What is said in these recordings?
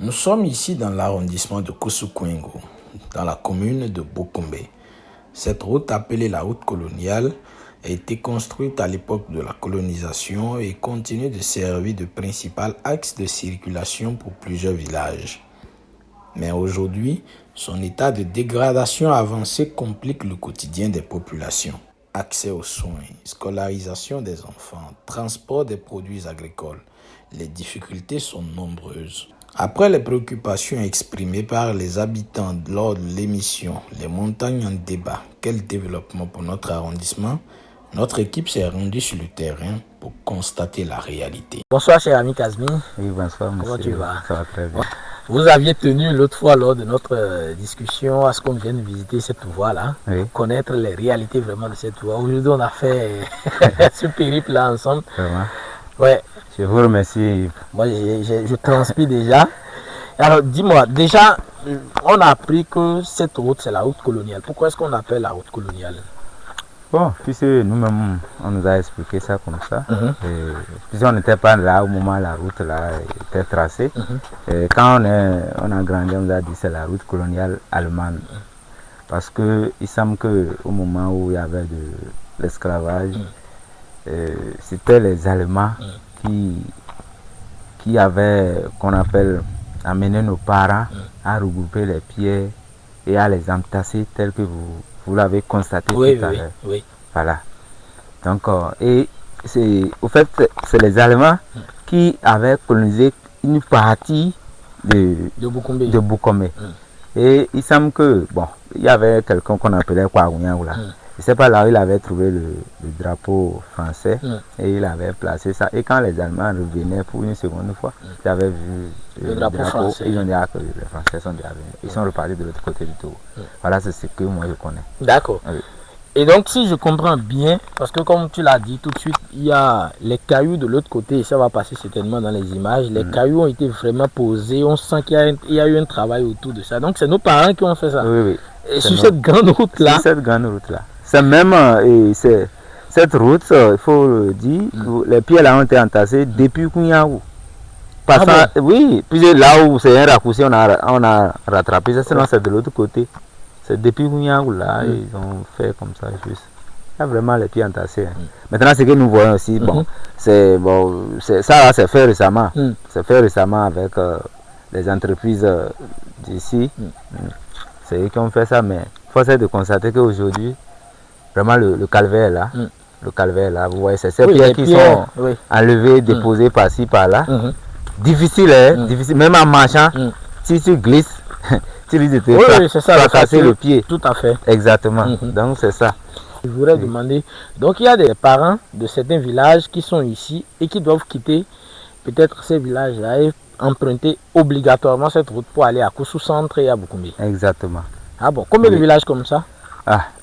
Nous sommes ici dans l'arrondissement de Koussoukoungo, dans la commune de Bokombe. Cette route, appelée la route coloniale, a été construite à l'époque de la colonisation et continue de servir de principal axe de circulation pour plusieurs villages. Mais aujourd'hui, son état de dégradation avancé complique le quotidien des populations. Accès aux soins, scolarisation des enfants, transport des produits agricoles. Les difficultés sont nombreuses. Après les préoccupations exprimées par les habitants lors de l'émission « Les montagnes en débat, quel développement pour notre arrondissement ?», notre équipe s'est rendue sur le terrain pour constater la réalité. Bonsoir cher ami Kazmi. Oui, bonsoir monsieur. Comment tu vas? Ça va très bien. Vous aviez tenu l'autre fois lors de notre discussion à ce qu'on vienne visiter cette voie-là, Oui. connaître les réalités vraiment de cette voie. Aujourd'hui on a fait ce périple-là ensemble. Vraiment. Ouais. Je vous remercie. Moi je transpire déjà. Alors dis-moi, déjà on a appris que cette route c'est la route coloniale. Pourquoi est-ce qu'on appelle la route coloniale? Bon, puisque nous-mêmes, on nous a expliqué ça comme ça. Puisqu'on n'était pas là au moment où la route là était tracée. Et quand on a grandi, on nous a dit que c'est la route coloniale allemande. Parce qu'il semble qu'au moment où il y avait de l'esclavage, c'était les Allemands qui avaient, qu'on appelle, amené nos parents à regrouper les pierres et à les entasser tels que vous l'avez constaté tout à l'heure. Oui. Voilà. Donc, et au fait, c'est les Allemands qui avaient colonisé une partie de Bokombe. Et il semble que, bon, il y avait quelqu'un qu'on appelait Kouagouniaou là. Je ne sais pas, là il avait trouvé le drapeau français et il avait placé ça. Et quand les Allemands revenaient pour une seconde fois, ils avaient vu le drapeau français. Ils ont dit que les Français sont déjà venus. Ils sont repartis de l'autre côté du tour. Voilà, c'est ce que moi je connais. D'accord. Oui. Et donc, si je comprends bien, parce que comme tu l'as dit tout de suite, il y a les cailloux de l'autre côté, et ça va passer certainement dans les images. Les cailloux ont été vraiment posés, on sent qu'il y a eu un travail autour de ça. Donc, c'est nos parents qui ont fait ça. Oui. Et sur cette grande route-là. Sur cette grande route-là. C'est même, cette route, il faut le dire, les pieds là ont été entassés depuis Kouniaou. Oui, puis là où c'est un raccourci, on a rattrapé ça, sinon c'est de l'autre côté. C'est depuis Kouniaou là, ils ont fait comme ça juste. Il y a vraiment les pieds entassés. Maintenant, ce que nous voyons aussi, ça c'est fait récemment. C'est fait récemment avec les entreprises d'ici. C'est eux qui ont fait ça, mais il faut de constater qu'aujourd'hui, vraiment le calvaire là, le calvaire là, vous voyez, c'est ces pierres qui sont enlevées, déposées par-ci, par-là. Difficile, difficile, même en marchant, si tu glisses, tu risques de te casser le pied. Tout à fait. Exactement, donc c'est ça. Je voudrais demander, donc il y a des parents de certains villages qui sont ici et qui doivent quitter peut-être ces villages-là et emprunter obligatoirement cette route pour aller à Koussou Centre et à Bokombe. Exactement. Ah bon, combien de villages comme ça?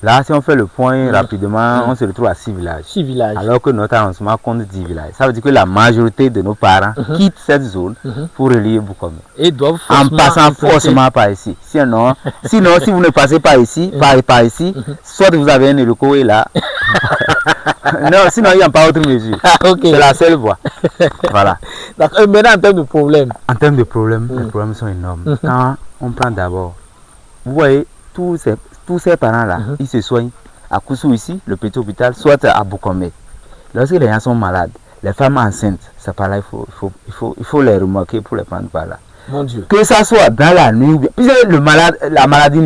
Là, si on fait le point rapidement, on se retrouve à 6 villages. 6 villages. Alors que notre arrondissement compte 10 villages. Ça veut dire que la majorité de nos parents quittent cette zone pour relier Bokombe. Et doivent en passant forcément par ici. Sinon, si vous ne passez pas ici, par ici, soit vous avez un hélico et là. Non, sinon il n'y a pas autre mesure. C'est la seule voie. Voilà. Maintenant, en termes de problèmes. En termes de problèmes, les problèmes sont énormes. Quand on prend d'abord, vous voyez, tous ces parents-là, ils se soignent à Koussou ici, le petit hôpital, soit à Bokombe. Lorsque les gens sont malades, les femmes enceintes, c'est par là, il faut les remarquer pour les prendre par là. Mon Dieu. Que ça soit dans la nuit, puisque la maladie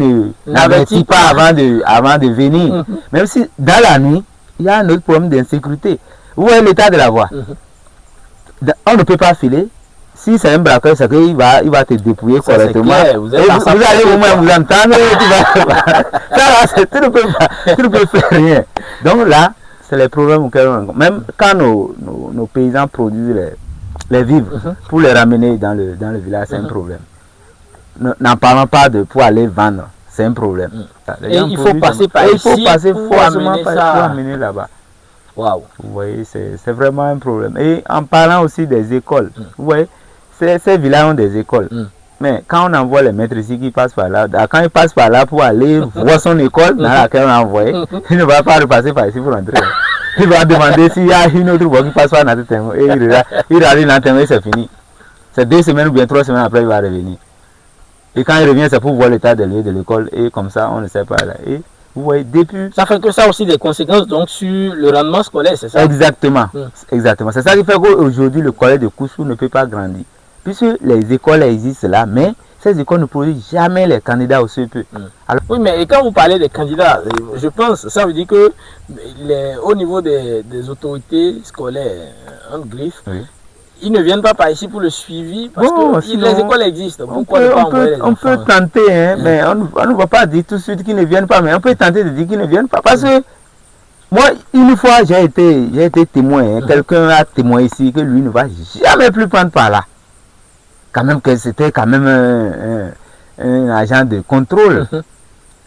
n'avertit pas avant de venir. Même si dans la nuit, il y a un autre problème d'insécurité. Vous voyez l'état de la voie. On ne peut pas filer. Si c'est un braqueur, c'est qu'il va te dépouiller correctement. Vous allez au moins vous entendre. Tu ne peux faire rien. Donc là, c'est les problèmes auxquels on rencontre. Même quand nos paysans produisent les vivres pour les ramener dans le village, c'est un problème. N'en parlons pas pour aller vendre, c'est un problème. Et il faut passer par ici. Il faut passer forcément pour amener là-bas. Waouh. Vous voyez, c'est vraiment un problème. Et en parlant aussi des écoles, vous voyez, ces villages ont des écoles. Mais quand on envoie les maîtres ici qui passent par là, quand ils passent par là pour aller voir son école dans laquelle on a envoyé, il ne va pas repasser par ici pour entrer. Il va demander s'il y a une autre voie qui passe par notre terme. Et il arrive dans le terme et c'est fini. C'est 2 semaines ou bien 3 semaines après, il va revenir. Et quand il revient, c'est pour voir l'état de l'école. Et comme ça, on ne sait pas là. Et vous voyez, depuis... Ça fait que ça a aussi des conséquences donc, sur le rendement scolaire, c'est ça? Exactement. Exactement. C'est ça qui fait qu'aujourd'hui, le collège de Koussou ne peut pas grandir. Puisque les écoles existent là, mais ces écoles ne produisent jamais les candidats au CEP. Alors, oui, mais quand vous parlez des candidats, je pense, ça veut dire que au niveau des autorités scolaires, en griffe, ils ne viennent pas par ici pour le suivi parce que sinon, les écoles existent. Pourquoi ne pas envoyer les enfants? On peut tenter, hein, mais on ne va pas dire tout de suite qu'ils ne viennent pas, mais on peut tenter de dire qu'ils ne viennent pas. Parce que moi, une fois, j'ai été témoin. Hein, quelqu'un a témoigné ici que lui ne va jamais plus prendre par là. Quand même que c'était quand même un agent de contrôle.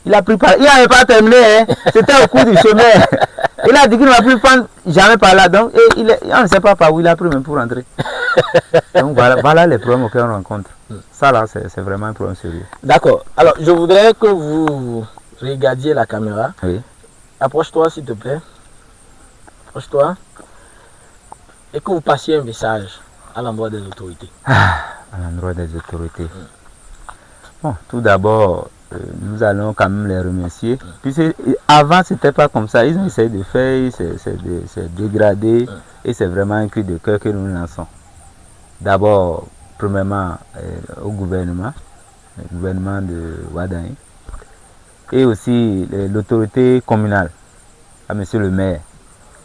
Il a pris par... Il n'avait pas terminé, hein. C'était au cours du chemin. Il a dit qu'il ne va plus prendre jamais par là. Donc, on ne sait pas par où il a pris même pour rentrer. Donc voilà les problèmes auxquels on rencontre. Ça là, c'est vraiment un problème sérieux. D'accord. Alors, je voudrais que vous regardiez la caméra. Oui. Approche-toi, s'il te plaît. Approche-toi. Et que vous passiez un message à l'endroit des autorités. À l'endroit des autorités. Bon, tout d'abord, nous allons quand même les remercier. Puisque avant, c'était pas comme ça. Ils ont essayé de faire, c'est dégradé. Et c'est vraiment un cri de cœur que nous lançons. D'abord, premièrement, au gouvernement, le gouvernement de Ouaddaï. Et aussi l'autorité communale, à monsieur le maire,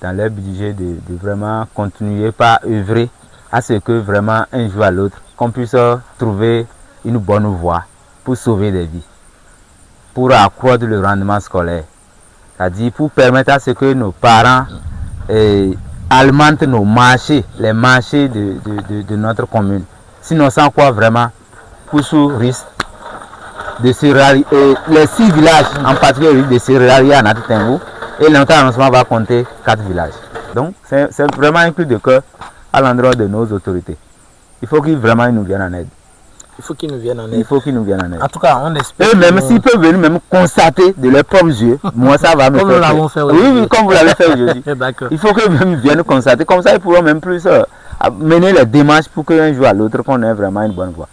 dans leur budget de vraiment continuer par œuvrer à ce que vraiment un jour à l'autre, qu'on puisse trouver une bonne voie pour sauver des vies, pour accroître le rendement scolaire, c'est-à-dire pour permettre à ce que nos parents alimentent nos marchés, les marchés de notre commune. Sinon, sans quoi vraiment, Koussou risque de se rallier, les 6 villages en particulier risquent de se rallier à Natatengo, et l'entrée va compter 4 villages. Donc, c'est vraiment un cri de cœur à l'endroit de nos autorités. Il faut qu'ils vraiment nous viennent en aide. Il faut qu'ils nous viennent en aide. Il faut qu'ils nous viennent en aide. En tout cas, on espère. Et même s'ils peuvent venir même constater de leurs propres yeux, moi ça va me comme faire. Nous l'avons fait aujourd'hui. Oui, comme vous l'avez fait aujourd'hui. Il faut qu'ils même viennent constater. Comme ça, ils pourront même plus mener les démarches pour qu'un jour à l'autre, qu'on ait vraiment une bonne voie.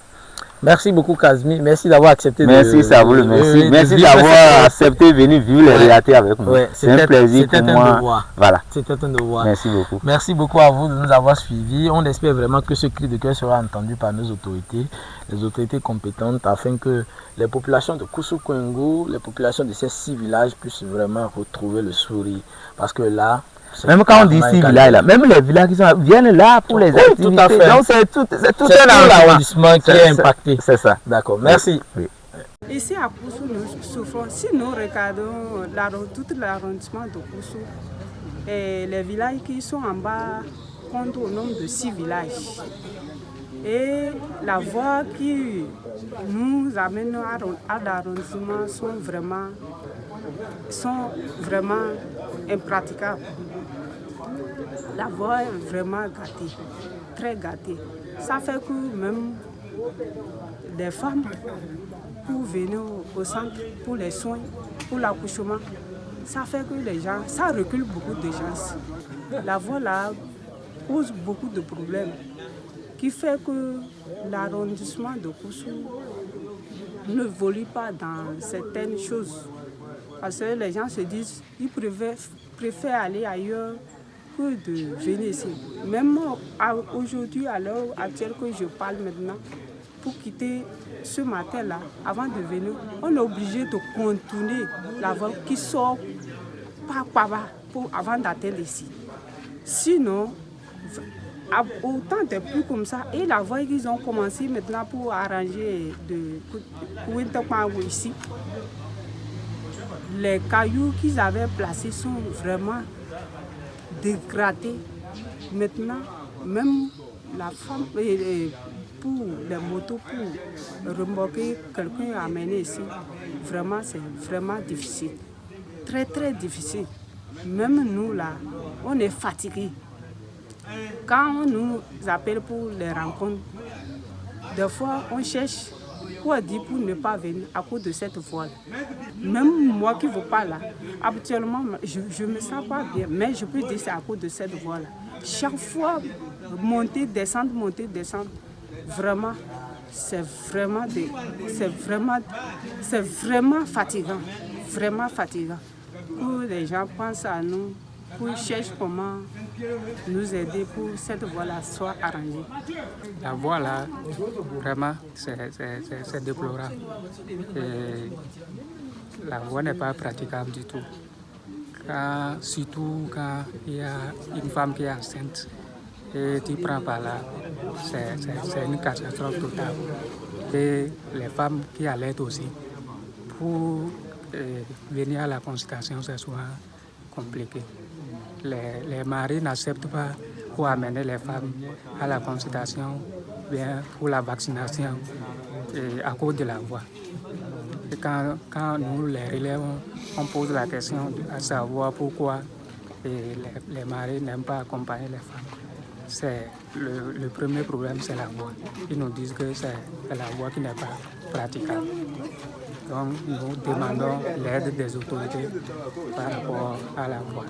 Merci beaucoup, Kazmi. Merci d'avoir accepté. Merci, ça vous le merci. Merci d'avoir accepté de venir vivre les réalités avec nous. C'est un plaisir pour moi. Voilà. C'était un devoir. Merci beaucoup. Merci beaucoup à vous de nous avoir suivis. On espère vraiment que ce cri de cœur sera entendu par nos autorités, les autorités compétentes, afin que les populations de Koussou Kouingou, les populations de ces 6 villages puissent vraiment retrouver le sourire. Parce que là, même quand on dit 6 villages là, même les villages qui sont viennent là pour les activités. Tout à fait. Donc c'est tout un arrondissement qui est impacté. C'est ça. D'accord, merci. Oui. Ici à Koussou, nous souffrons. Si nous regardons tout l'arrondissement de Koussou, et les villages qui sont en bas comptent au nombre de 6 villages. Et la voie qui nous amène à l'arrondissement sont vraiment impraticables. La voie est vraiment gâtée, très gâtée. Ça fait que même des femmes, pour venir au centre, pour les soins, pour l'accouchement, ça fait que les gens, ça recule beaucoup de gens. La voie là pose beaucoup de problèmes, qui fait que l'arrondissement de Koussou ne évolue pas dans certaines choses. Parce que les gens se disent qu'ils préfèrent aller ailleurs que de venir ici. Même aujourd'hui, à l'heure actuelle que je parle maintenant, pour quitter ce matin-là, avant de venir, on est obligé de contourner la voie qui sort par bas avant d'atteindre ici. Sinon, autant de plus comme ça, et la voie qu'ils ont commencé maintenant pour arranger de ici, les cailloux qu'ils avaient placés sont vraiment dégradés. Maintenant, même la femme, pour les motos, pour remorquer quelqu'un à amener ici, vraiment, c'est vraiment difficile. Très, très difficile. Même nous, là, on est fatigués. Quand on nous appelle pour les rencontres, des fois, on cherche quoi dire pour ne pas venir à cause de cette voie. Même moi qui vous parle là, habituellement, je ne me sens pas bien, mais je peux dire que c'est à cause de cette voie-là. Chaque fois, monter, descendre, vraiment, c'est vraiment fatigant. Vraiment fatigant. Où les gens pensent à nous, pour chercher comment nous aider pour que cette voie-là soit arrangée. La voie là, vraiment, c'est déplorable. Et la voie n'est pas praticable du tout. Surtout quand il y a une femme qui est enceinte et tu prends par là, c'est une catastrophe totale. Et les femmes qui allaitent aussi, pour venir à la consultation, c'est souvent compliqué. Les maris n'acceptent pas pour amener les femmes à la consultation, bien pour la vaccination, à cause de la voix. Et quand nous les relèvons, on pose la question à savoir pourquoi les maris n'aiment pas accompagner les femmes. C'est le premier problème, c'est la voix. Ils nous disent que c'est la voix qui n'est pas praticable. Donc nous demandons l'aide des autorités par rapport à la voix.